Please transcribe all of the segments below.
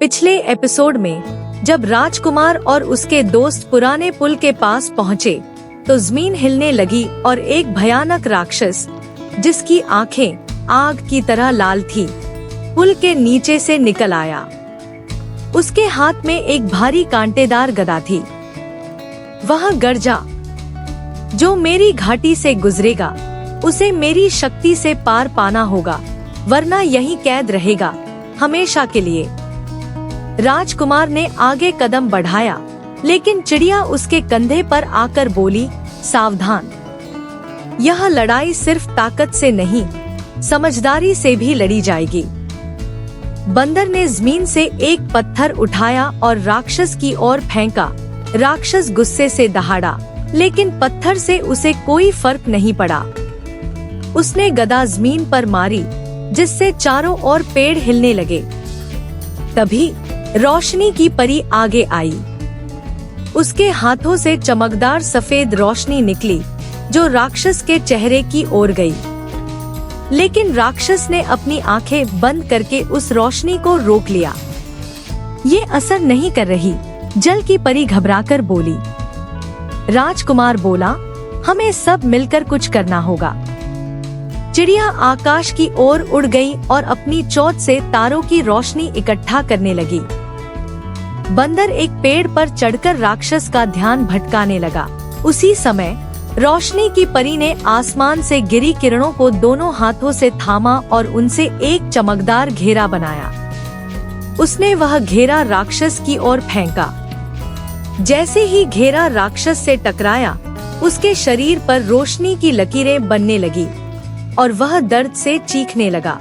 पिछले एपिसोड में जब राजकुमार और उसके दोस्त पुराने पुल के पास पहुँचे तो जमीन हिलने लगी और एक भयानक राक्षस जिसकी आंखें आग की तरह लाल थी पुल के नीचे से निकल आया। उसके हाथ में एक भारी कांटेदार गदा थी। वह गर्जा, जो मेरी घाटी से गुजरेगा उसे मेरी शक्ति से पार पाना होगा, वरना यहीं कैद रहेगा हमेशा के लिए। राजकुमार ने आगे कदम बढ़ाया, लेकिन चिड़िया उसके कंधे पर आकर बोली, सावधान, यह लड़ाई सिर्फ ताकत से नहीं, समझदारी से भी लड़ी जाएगी। बंदर ने जमीन से एक पत्थर उठाया और राक्षस की ओर फेंका। राक्षस गुस्से से दहाड़ा, लेकिन पत्थर से उसे कोई फर्क नहीं पड़ा। उसने गदा जमीन पर मारी, जिससे चारों ओर पेड़ हिलने लगे। तभी रोशनी की परी आगे आई। उसके हाथों से चमकदार सफेद रोशनी निकली, जो राक्षस के चेहरे की ओर गई। लेकिन राक्षस ने अपनी आंखें बंद करके उस रोशनी को रोक लिया। ये असर नहीं कर रही, जल की परी घबराकर बोली। राजकुमार बोला, हमें सब मिलकर कुछ करना होगा। चिड़िया आकाश की ओर उड़ गई और अपनी चोंच से तारों की रोशनी इकट्ठा करने लगी। बंदर एक पेड़ पर चढ़कर राक्षस का ध्यान भटकाने लगा। उसी समय रोशनी की परी ने आसमान से गिरी किरणों को दोनों हाथों से थामा और उनसे एक चमकदार घेरा बनाया। उसने वह घेरा राक्षस की ओर फेंका। जैसे ही घेरा राक्षस से टकराया, उसके शरीर पर रोशनी की लकीरें बनने लगी और वह दर्द से चीखने लगा।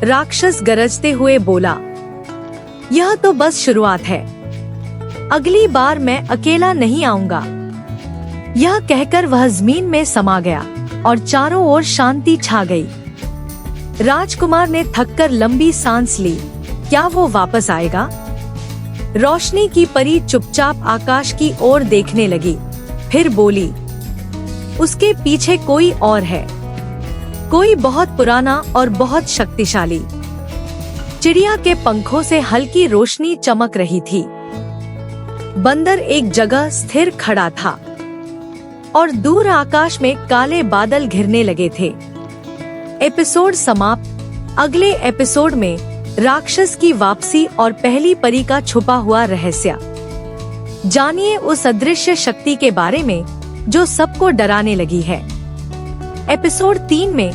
राक्षस गरजते हुए बोला, यह तो बस शुरुआत है, अगली बार मैं अकेला नहीं आऊंगा। यह कहकर वह जमीन में समा गया और चारों ओर शांति छा गई। राजकुमार ने थककर लंबी सांस ली। क्या वो वापस आएगा? रोशनी की परी चुपचाप आकाश की ओर देखने लगी, फिर बोली, उसके पीछे कोई और है, कोई बहुत पुराना और बहुत शक्तिशाली। चिड़िया के पंखों से हल्की रोशनी चमक रही थी। बंदर एक जगह स्थिर खड़ा था और दूर आकाश में काले बादल घिरने लगे थे। एपिसोड समाप्त। अगले एपिसोड में राक्षस की वापसी और पहली परी का छुपा हुआ रहस्य। जानिए उस अदृश्य शक्ति के बारे में जो सबको डराने लगी है। एपिसोड 3 में